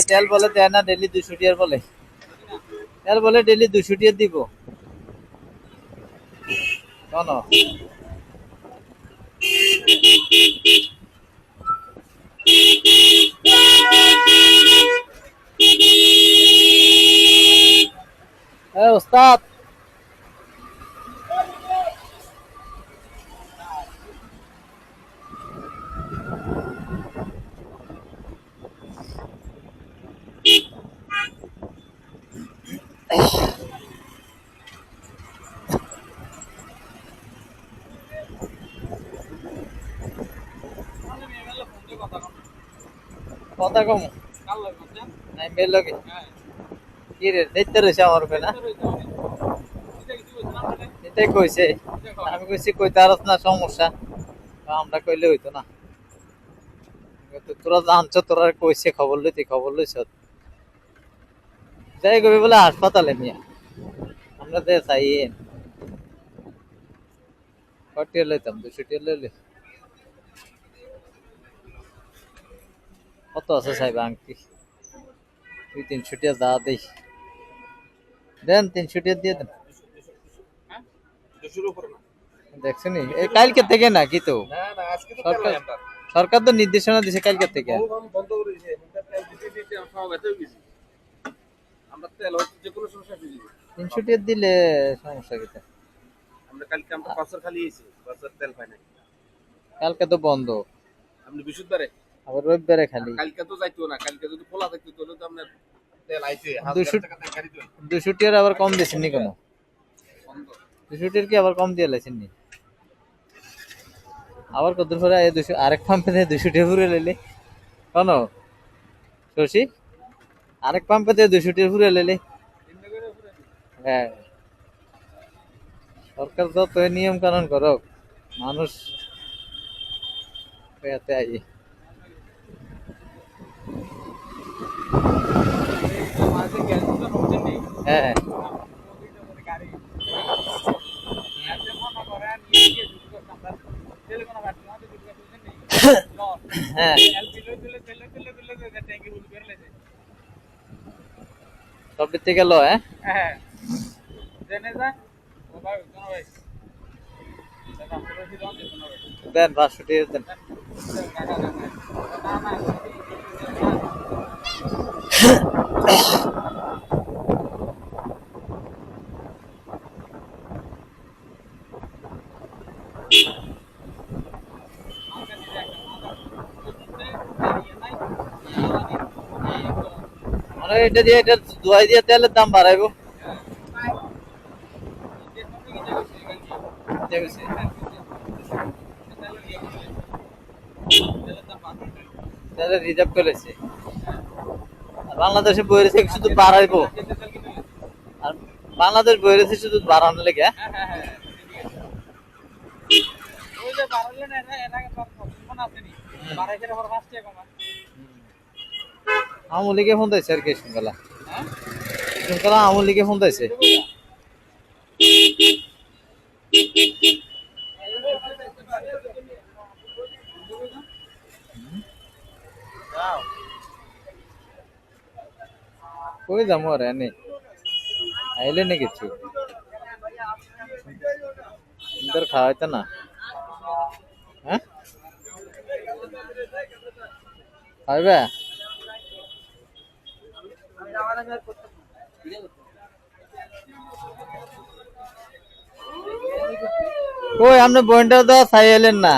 তেল বলে দেয় না, ডেলি 200 টিয়ার বলে। তেল বলে ডেলি 200 টিয়ার দিব কেন? ওস্তাদ কথা কম নাই বের লগে কি রে দেখতে রয়েছে আমার উপরে না, এটাই কইছে। আমি কইছি কইতে আরস না সমস্যা, আমরা কইলে হইতো না। তোরা জানছ, তোরা কইছে খবর লইছ যাই কবি বলে হাসপাতালে মিয়া আমরা তো চাই কটিয়ে লইতাম 200 টিয়া লইলে কত আছে সাহেব আংটি 200-300 টিয়া যা দেই দেন 300 টিয়া দিয়ে দেন। দেখছেন এই কালকে থেকে নাকি তো সরকার সরকার তো নির্দেশনা দিছে কালকে থেকে। আমরা তেল যে কোনো সমস্যা ফিরে দিব 300 টিয়া দিলে সমস্যা কি? আমরা কালকে আমরা পাঁচর খালি এসেছি, পাঁচর তেল পাই নাই। কালকে তো বন্ধ, আপনি বৃহস্পতিবারে আবার রবিবারে খালি। কালকে তো যাইতো না, কালকে যদি খোলা থাকতো তাহলে তো আপনার তেল আইছে 200 টিয়ার আবার কম দিছেন নি কেন? 200 টিয়ার কি আবার কম দিয়ে লাইছেন নি? আবার কত পরে 200 আরেক পাম্পে 200 টিয়া পুরে লইলে কেন শশী? আরেক পাম্পে 200 টিয়া পুরে লইলে হ্যাঁ, সরকার যত নিয়ম কানুন করুক মানুষ পেতে আই। হ্যাঁ হ্যাঁ সব দিক থেকে লো। হ্যাঁ দেন 500 টিয়া দেন। মানে এটা দিয়ে এটা দোয়াই দিয়ে তেলের দাম বাড়াইবো। তেলের রিজার্ভ করেছে বাংলাদেশে বই রয়েছে শুধু বাড়াইবো, আর বাংলাদেশ বই রয়েছে শুধু বাড়ানোর লেগে। আওয়ামী লীগে ফোন দিয়েছে আর কি শৃঙ্খলা শৃঙ্খলা আওয়ামী লীগে ফোন দিয়েছে। কই যাবো আর এনে আইলে না কিছু তোর খাওয়া হইতো না। হ্যাঁ খাইবে কই আপনি বইনটা তো চাই এলেন না।